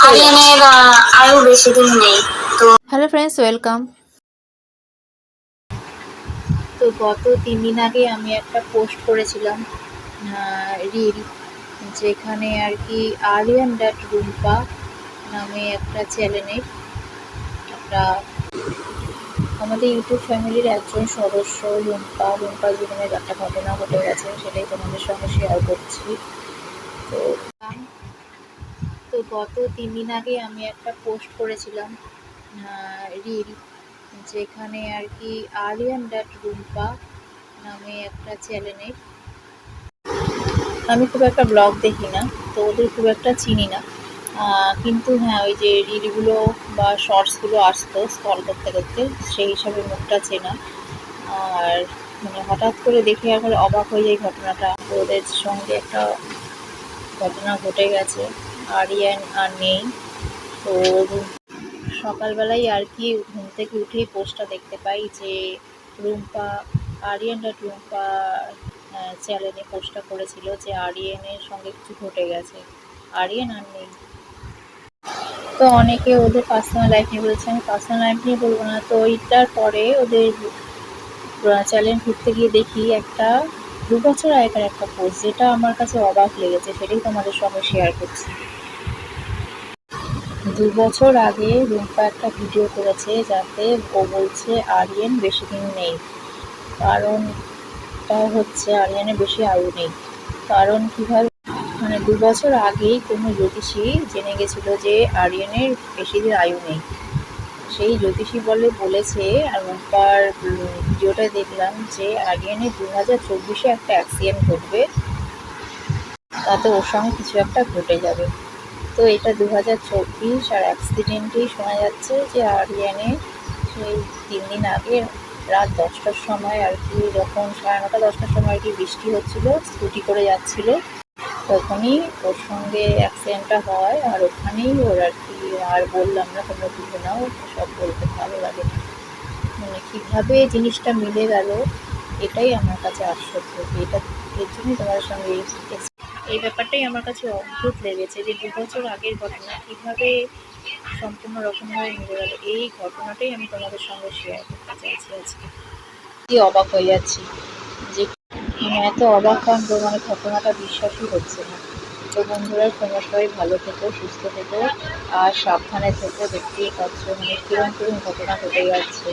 আরিয়ানের আরো বেশি দিন নেই। তো হ্যালো ফ্রেন্ডস, ওয়েলকাম। তো গত 3 দিন আগে আমি একটা পোস্ট করেছিলাম রিল, যেখানে আর কি আরিয়ান ড্যাট রুম্পা নামে একটা চ্যানেলের একটা আমাদের ইউটিউব ফ্যামিলির একজন সদস্য রুম্পার জীবনের একটা ঘটনা ঘটে গেছে, সেটাই তোমাদের সঙ্গে শেয়ার করছি। তো তো গত 3 দিন আগে আমি একটা পোস্ট করেছিলাম রিল, যেখানে আর কি আরিয়ান ড্যাট রুম্পা নামে একটা চ্যানেলের আমি খুব একটা ব্লগ দেখি না, তো ওদের খুব একটা চিনি না, কিন্তু হ্যাঁ, ওই যে রিলগুলো বা শর্টসগুলো আসতো স্ক্রল করতে করতে, সেই হিসাবে মুখটা চেনা। আর মানে হঠাৎ করে দেখে একবার অবাক হয়ে যায় ঘটনাটা। ওদের সঙ্গে একটা ঘটনা ঘটে গেছে, আরিয়ান আর নেই। তো সকালবেলায় আর কি ঘুম থেকে উঠেই পোস্টটা দেখতে পাই যে রুম্পা আরিয়ান আর রুম্পা চ্যানেলে পোস্টটা করেছিল যে আরিয়ানের সঙ্গে কিছু ঘটে গেছে, আরিয়ান আর নেই। তো অনেকে ওদের পার্সোনাল লাইফ নিয়ে বলছে, আমি পার্সোনাল লাইফ নিয়ে বলবো না। তো ওইটার পরে ওদের চ্যানেল ঘুরতে গিয়ে দেখি একটা 2 বছর আগেকার একটা পোস্ট, যেটা আমার কাছে অবাক লেগেছে, সেটাই তোমাদের সঙ্গে শেয়ার করছি। 2 বছর আগে রুম্পা একটা ভিডিও করেছে, যাতে ও বলছে আরিয়ান বেশি দিন নেই। কারণটা হচ্ছে আরিয়ানের বেশি আয়ু নেই। কারণ কীভাবে, মানে 2 বছর আগেই কোনো জ্যোতিষী জেনে গেছিল যে আরিয়ানের বেশি দিন আয়ু নেই। সেই জ্যোতিষী বলেছে, আর রুম্পার ভিডিওটা দেখলাম যে আরিয়ানের 2024-এ একটা অ্যাক্সিডেন্ট ঘটবে, তাতে ওর সঙ্গে কিছু একটা ঘটে যাবে। তো এটা 2024 আর অ্যাক্সিডেন্টেই শোনা যাচ্ছে যে আরিয়ানের সেই 3 দিন আগে রাত 10টার সময় আর কি, যখন 9:30-10টার সময় আর কি বৃষ্টি হচ্ছিল, স্কুটি করে যাচ্ছিল, তখনই ওর সঙ্গে অ্যাক্সিডেন্টটা হয়। আর ওখানেই ওর আর কি, আর বললাম না কোনো কিছু না, সব বলতে ভালো লাগে না, মানে কীভাবে জিনিসটা মিলে গেল, এটাই আমার কাছে আশ্চর্য। এর জন্যই তোমার সঙ্গে এই ব্যাপারটাই আমার কাছে অদ্ভুত লেগেছে, যে 2 বছর আগের ঘটনা কীভাবে সম্পূর্ণ রকমভাবে মিলে গেল। এই ঘটনাটাই আমি তোমাদের সঙ্গে শেয়ার করতে চাইছি আজকে। কি অবাক হয়ে যাচ্ছি, যে মানে এত অবাক কাণ্ড, মানে ঘটনাটা বিশ্বাসই হচ্ছে না। তো বন্ধুরা, তোমরা সবাই ভালো থেকো, সুস্থ থেকো আর সাবধানে থেকো। দেখতেই পাচ্ছ মানে কিরম ঘটনা ঘটে যাচ্ছে।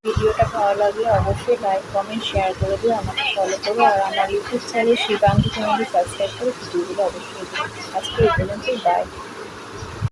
ভিডিওটা ভালো লাগলে অবশ্যই লাইক, কমেন্ট, শেয়ার করে দিও, আমাকে ফলো করো, আর আমার ইউটিউব চ্যানেল শিবাঙ্গী চ্যানেলটি সাবস্ক্রাইব করে ভিডিওগুলো অবশ্যই দিও। আজকে এই পর্যন্তই, বাই।